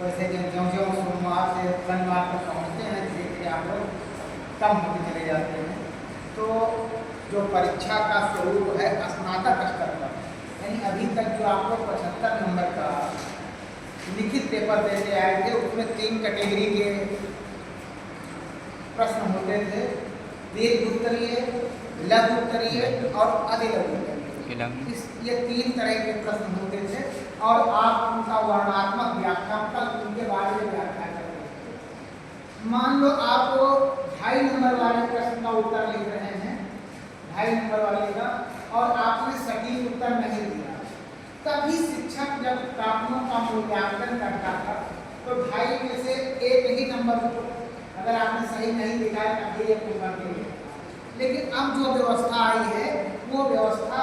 वैसे ज्यों ज्यों सोमवार से शनिवार तक पहुँचते हैं धीरे धीरे आप लोग कम होते चले जाते हैं। तो जो परीक्षा का स्वरूप है स्नातक स्तर पर, यानी अभी तक जो आप लोग 75 नंबर का लिखित पेपर देते आए थे उसमें 3 कैटेगरी के प्रश्न होते थे, दीर्घ उत्तरीय, लघु उत्तरीय और अधिलघु उत्तरीय। ये 3 तरह के प्रश्न होते थे और आप उनका वर्णनात्मक व्याख्या उनके बारे में व्याख्या करते थे। मान लो आप 2.5 नंबर वाले प्रश्न का उत्तर लिख रहे हैं, 2.5 नंबर वाले का, और आपने सटीक उत्तर नहीं दिया, तभी शिक्षक जब प्राप्तों का मूल्यांकन करता था तो 2.5 में से 1 ही नंबर को अगर आपने सही नहीं लिखा है तभी 1 नंबर के लिए। लेकिन अब जो व्यवस्था आई है वो व्यवस्था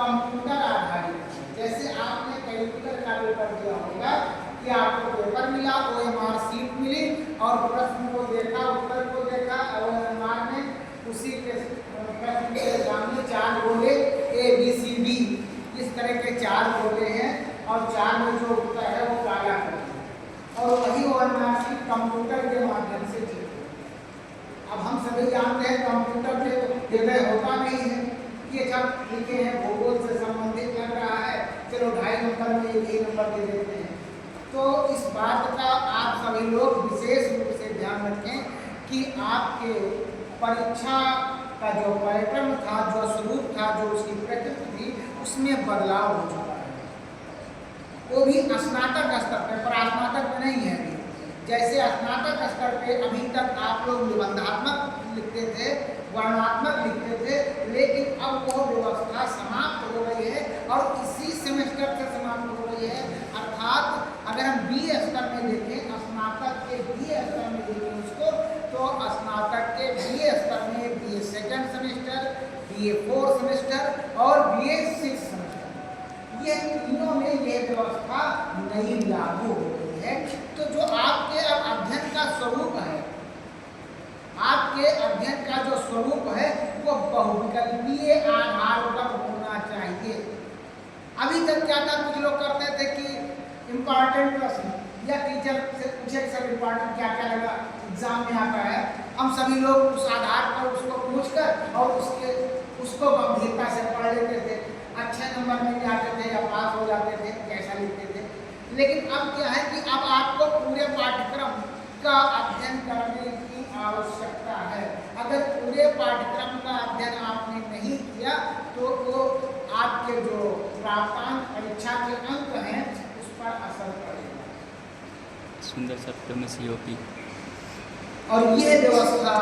कंप्यूटर आधारित है। जैसे आपने कैलकुलेटर का पेपर दिया होगा कि आपको पेपर मिला, OMR शीट मिली और प्रश्न को देखा, उत्तर को देखा, OMR में उसी के प्रश्न के सामने 4 गोले ABCD इस तरह के 4 गोले हैं और 4 में जो उत्तर है वो काला कर दिया और वही OMR शीट कंप्यूटर के माध्यम से चेक। अब हम सभी जानते हैं कंप्यूटर में निर्णय होता नहीं है कि जब लिखे हैं भूगोल से संबंधित लग रहा है, चलो 2.5 नंबर में 1 नंबर दे देते हैं। तो इस बात का आप सभी लोग विशेष रूप से ध्यान रखें कि आपके परीक्षा का जो पैटर्न था, जो स्वरूप था, जो उसकी प्रकृति थी, उसमें बदलाव हो चुका है। वो भी स्नातक स्तर पर, प्रास्नातक में नहीं है। जैसे स्नातक स्तर पे अभी तक आप लोग निबंधात्मक लिखते थे, वर्णनात्मक लिखते थे, लेकिन अब वो व्यवस्था समाप्त हो गई है और इसी सेमेस्टर से समाप्त हो गई है। अर्थात अगर हम बी स्तर में देखें, स्नातक के बी स्तर में देखें उसको, तो स्नातक के बी स्तर में BA second semester, BA 4 semester और BA 6 सेमेस्टर, ये तीनों में ये व्यवस्था नई लागू हो गई है। तो जो आपके अब अध्ययन का स्वरूप है, आपके अध्ययन का जो स्वरूप है वो बहुविकल्पीय आधार पर होना चाहिए। अभी तक क्या था, कुछ लोग करते थे कि इम्पॉर्टेंट प्रश्न या टीचर से पूछे सर इम्पॉर्टेंट क्या क्या लगा एग्जाम में आता है, हम सभी लोग उस आधार पर उसको पूछकर और उसको गंभीरता से पढ़ लेते थे, अच्छे नंबर मिल जाते थे या पास हो जाते थे, कैसा लिखते थे। लेकिन अब क्या है कि अब आपको पूरे पाठ्यक्रम का अध्ययन करने की आवश्यकता है। अगर पूरे पाठ्यक्रम का अध्ययन आपने नहीं किया तो वो आपके जो प्राप्तांक परीक्षा के अंक हैं उस पर असर पड़ेगा। सुंदर शब्दों में COP। और ये व्यवस्था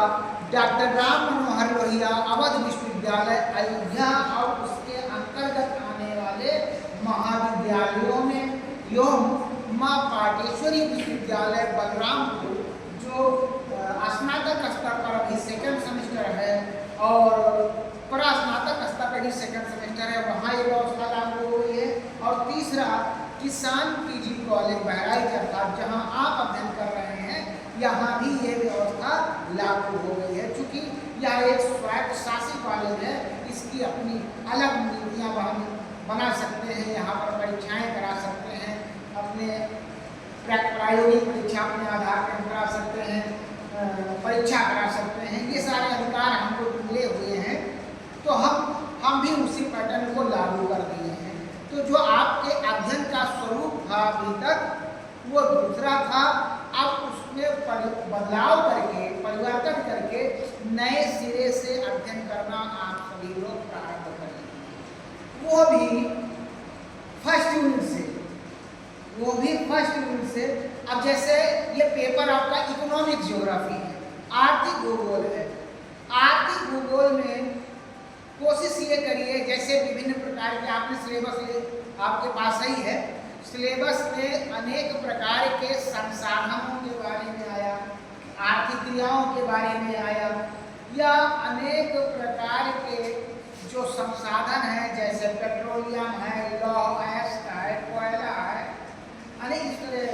डॉक्टर राम मनोहर लोहिया अवध विश्वविद्यालय अयोध्या और उसके अंतर्गत आने वाले महाविद्यालयों में एवं माँ पाटेश्वरी विश्वविद्यालय बलरामपुर जो स्नातक स्तर पर अभी सेकेंड सेमेस्टर है और प्रास्नातक स्तर पर भी सेकेंड सेमेस्टर है, वहाँ ये व्यवस्था लागू हुई है। और तीसरा किसान PG कॉलेज बहराइच अर्थात जहाँ आप अध्ययन कर रहे हैं, यहाँ भी ये व्यवस्था लागू हो गई है। चूँकि यह एक स्वायत्त शासी कॉलेज है, इसकी अपनी अलग नीतियाँ बना सकते हैं, यहाँ पर परीक्षाएँ करा सकते हैं, अपने प्रायोगिक परीक्षा अपने आधार पर करा सकते हैं, परीक्षा करा सकते हैं, ये सारे अधिकार हमको मिले हुए हैं। तो हम भी उसी पैटर्न को लागू कर दिए हैं। तो जो आपके अध्ययन का स्वरूप था अभी तक वो दूसरा था, अब उसमें बदलाव करके, परिवर्तन करके नए सिरे से अध्ययन करना आप सभी लोग प्रारंभ करेंगे। वो भी फर्स्ट यूनिट से। अब जैसे ये पेपर आपका इकोनॉमिक ज्योग्राफी है, आर्थिक भूगोल है। आर्थिक भूगोल में कोशिश ये करिए, जैसे विभिन्न प्रकार के आपने सिलेबस आपके पास ही है, सिलेबस में अनेक प्रकार के संसाधनों के बारे में आया, आर्थिक क्रियाओं के बारे में आया, या अनेक प्रकार के जो संसाधन हैं जैसे पेट्रोलियम है, लौह अयस्क है, कोयला है, अनेक इस तरह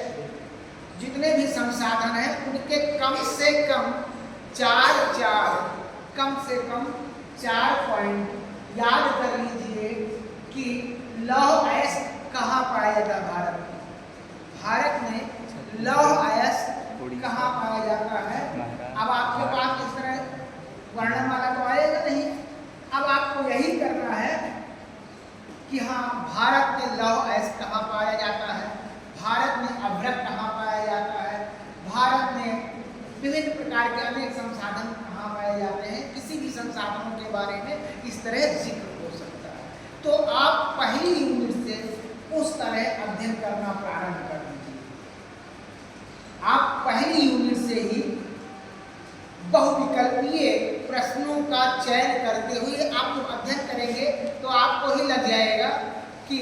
जितने भी संसाधन हैं उनके कम से कम 4 पॉइंट याद कर लीजिए कि लौह अयस्क कहाँ पाया जाता भारत में। भारत में अभ्रक कहाँ पाया जाता है, भारत में विभिन्न प्रकार के अनेक संसाधन कहाँ पाए जाते हैं, किसी भी संसाधनों के बारे में इस तरह जिक्र हो सकता है। तो आप पहली यूनिट से उस तरह अध्ययन करना प्रारंभ कर दीजिए। आप पहली यूनिट से ही बहुविकल्पीय प्रश्नों का चयन करते हुए आप जब अध्ययन करेंगे तो आपको ही लग जाएगा कि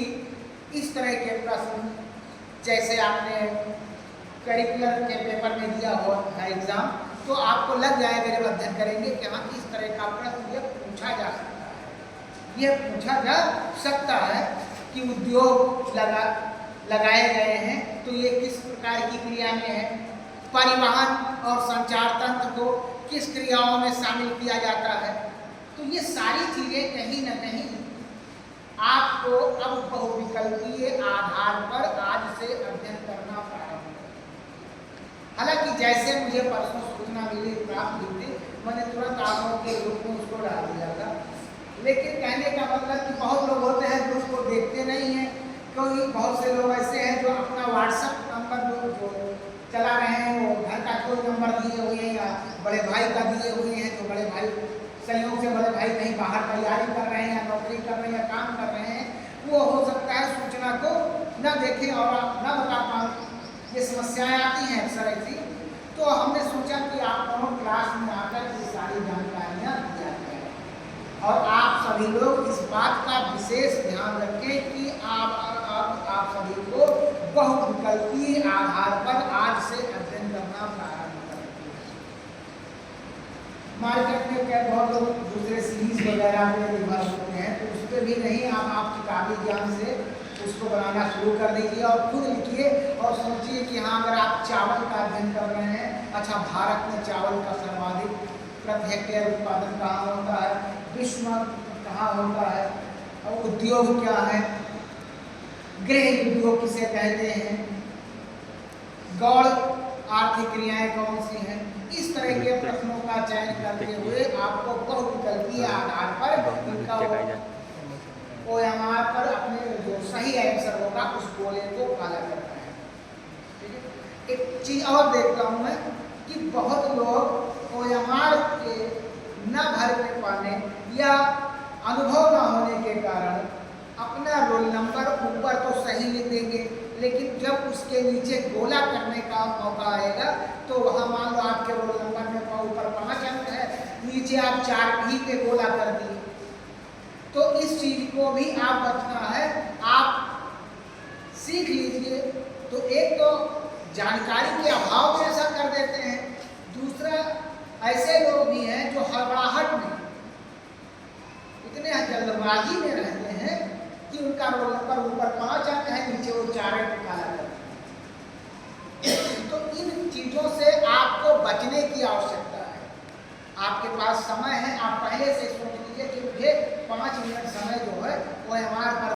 इस तरह के प्रश्न, जैसे आपने करिकुलर के पेपर में दिया हो है एग्जाम, तो आपको लग जाएगा जब अध्ययन करेंगे कि हाँ इस तरह का प्रश्न यह पूछा जा सकता है। यह पूछा जा सकता है कि उद्योग लगाए गए हैं तो ये किस प्रकार की क्रिया में है, परिवहन और संचार तंत्र को किस क्रियाओं में शामिल किया जाता है। तो ये सारी चीज़ें कहीं न कहीं आपको अब बहुविकल्पीय आधार पर आज से अध्ययन करना प्रारंभ करें। हालांकि जैसे मुझे परसों सूचना मिली प्राप्त हुई थी, मैंने तुरंत आंकड़ों के रूप में उसको डाल दिया था, लेकिन कहने का मतलब कि बहुत लोग होते हैं जो उसको देखते नहीं हैं, क्योंकि बहुत से लोग ऐसे हैं जो अपना व्हाट्सएप नंबर जो चला रहे हैं वो घर का कोई नंबर दिए हुए हैं या बड़े भाई का दिए हुए हैं, तो बड़े भाई संयोग से बड़े भाई कहीं बाहर तैयारी कर रहे हैं या नौकरी कर रहे हैं या काम कर रहे हैं, वो हो सकता है सूचना को न देखें और न बता पाए। ये समस्याएं आती हैं अक्सर ऐसी। तो हमने सोचा कि आप दोनों क्लास में आकर ये सारी जानकारियाँ दिया जाए और आप सभी लोग इस बात का विशेष ध्यान रखें कि आप सभी को बहुविकल्पीय आधार पर आज से अध्ययन करना प्रारंभ करें। मार्केट में क्या बहुत लोग दूसरे सीरीज वगैरह में निर्भर होते हैं, तो उस पर भी नहीं, आप किताबी ज्ञान से उसको बनाना शुरू कर दीजिए और खुद लिखिए और सोचिए कि हाँ अगर आप चावल का अध्ययन कर रहे हैं, अच्छा भारत में चावल का सर्वाधिक प्रति हेक्टेयर उत्पादन कहाँ होता है, विश्व में कहाँ होता है, और उद्योग क्या है, गृह उद्योग किसे कहते हैं, गौड़ आर्थिक क्रियाएं कौन सी हैं, इस तरह के प्रश्नों का चयन करते हुए आपको बहुविकल्पीय आधार पर इनका OMR पर अपने जो सही आंसर होगा उस गोले को काला करना है। ठीक है, एक चीज और देखता हूँ मैं कि बहुत लोग OMR के न भर पाने या अनुभव न होने के कारण अपना रोल नंबर ऊपर तो सही लिख देंगे, लेकिन जब उसके नीचे गोला करने का मौका आएगा तो वहाँ मान लो आपके रोल नंबर में ऊपर 5 अंक है, नीचे आप 4 भी पे गोला कर दिए। तो इस चीज को भी आप बचना है, आप सीख लीजिए। तो एक तो जानकारी के अभाव में ऐसा कर देते हैं, दूसरा ऐसे लोग भी हैं जो हड़बड़ाहट में इतने जल्दबाजी में रहते हैं कि उनका रोल नंबर ऊपर 5 अंक है, नीचे वो 4 अंक काला करते हैं। तो इन चीजों से आपको बचने की आवश्यकता है। आपके पास समय है, आप पहले से